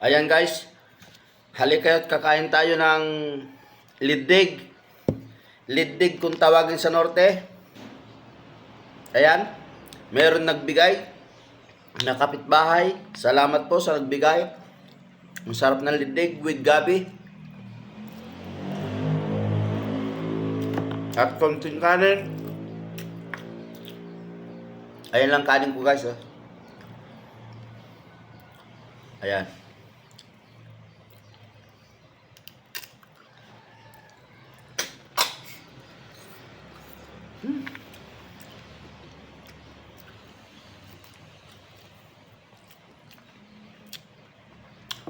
Ayan guys, halika kayo't kakain tayo ng liddig. Liddig kung tawagin sa norte. Ayan, meron nagbigay na kapitbahay. Salamat po sa nagbigay. Ang sarap ng liddig with gabi. At konting kanin. Ayan lang kanin ko guys. Oh. Ayan.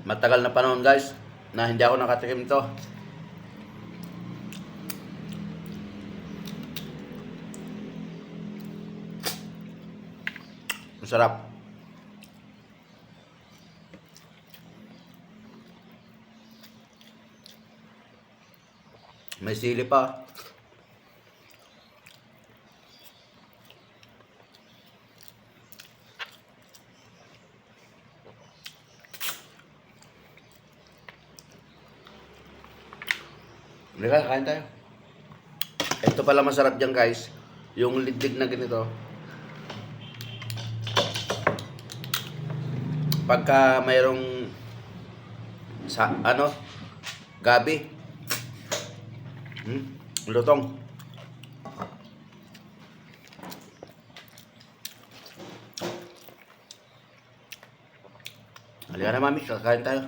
Matagal na panahon guys na hindi ako nakatikim ito. Masarap. May sili pa. Halika, kain tayo. Ito pala masarap dyan guys. Yung liddig na ganito. Pagka mayroong gabi. Lutong. Halika na mami, kakain tayo.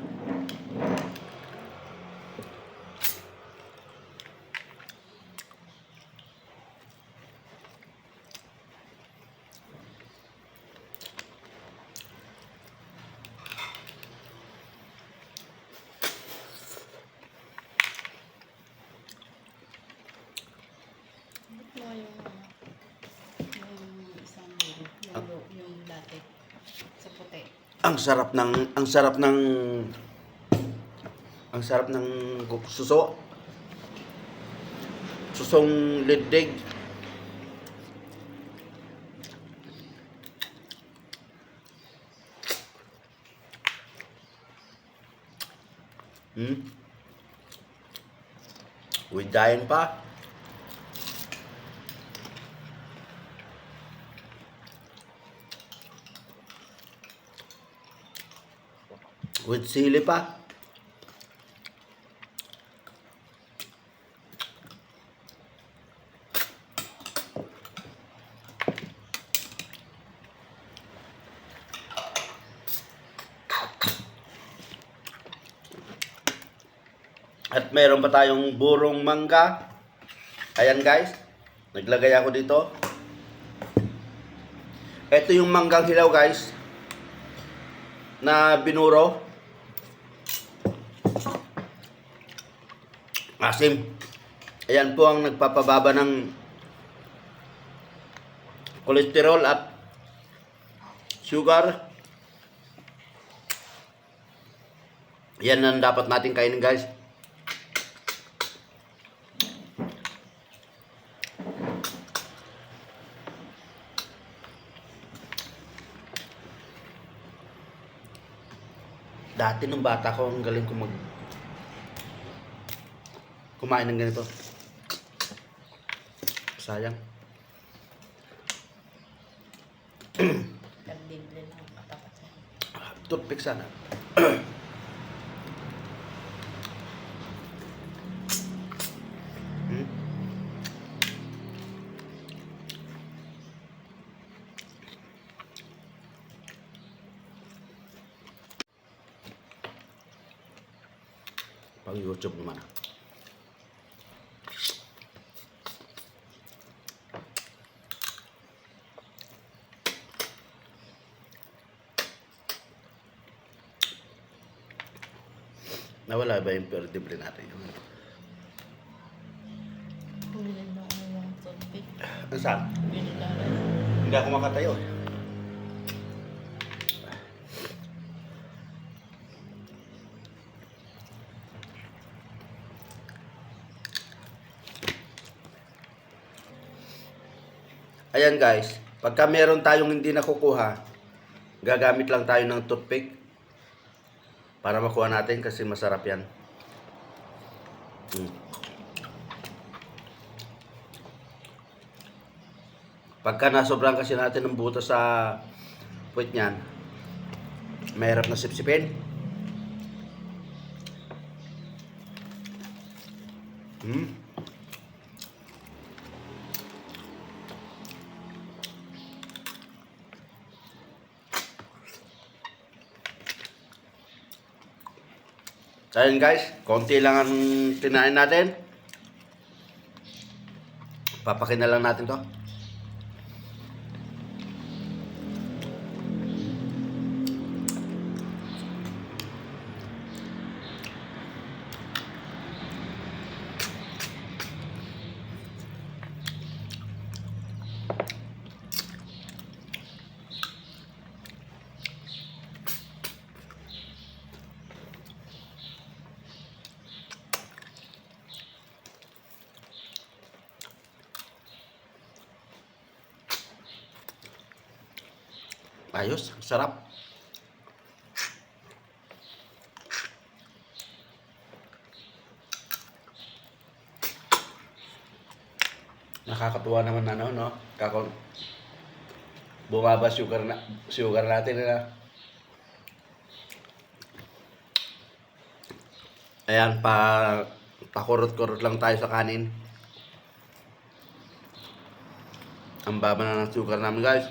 Yung dati sa puti. Ang sarap ng suso. Susong liddig. With daing pa. With sili pa. At mayroon pa tayong burong mangga. Ayan guys. Naglagay ako dito. Ito yung manggang hilaw guys. Na binuro. Asim. Ayan po ang nagpapababa ng kolesterol at sugar. Yan ang dapat natin kainin guys. Dati nung bata ko, ang galing ko kumain ng ganito. Sayang. Kandibli lang matapat siya. Toothpick sana. Pang YouTube naman. Nawala ba yung perdible natin? Pumili na ako ng toothpick. Saan? Binilala. Hindi ako makatayo. Ayan guys, pagka meron tayong hindi nakukuha, gagamit lang tayo ng toothpick Para makuha natin kasi masarap yan. Mm. Pagka nasobrang kasi natin ng butas sa puwit niyan, mahirap na sipsipin. Hmm. Ayun guys, konti lang ang tinain natin. Papakin na lang natin to. Ayos, sarap. Nakakatuwa naman no? Bumaba sugar natin na. Ayan, pakurot-kurot lang tayo sa kanin. Ang baba na ng sugar namin guys.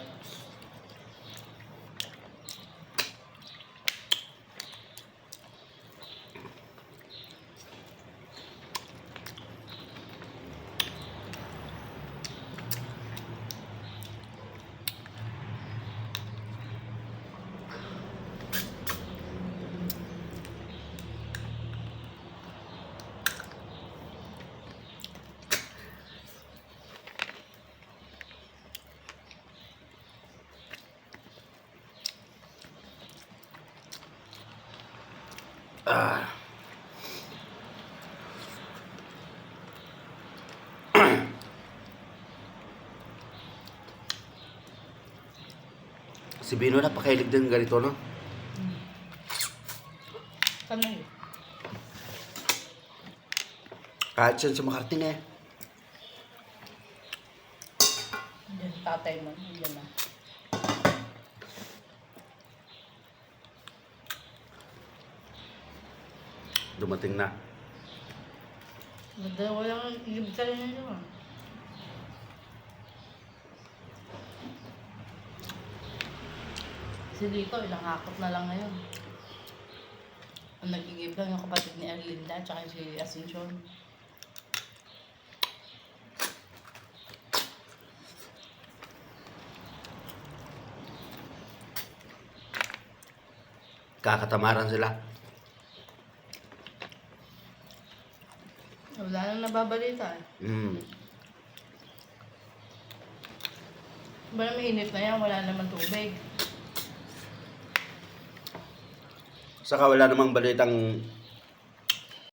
Ah. Si Bino napakahilig din ganito, no? Sanay. Kahit siya sa Makarating eh. Yan, tatay mo. Yan na. Dumating na. Madala walang ibig sabihin nyo ah. Si Lito, ilang hakot na lang ngayon. Ang nag-igib lang yung kapatid ni Erlinda at si Asuncion. Kakatamaran sila. Wala nang nababalita eh. Mm. Ba na mainit na yan, wala naman tubig. Saka wala namang balitang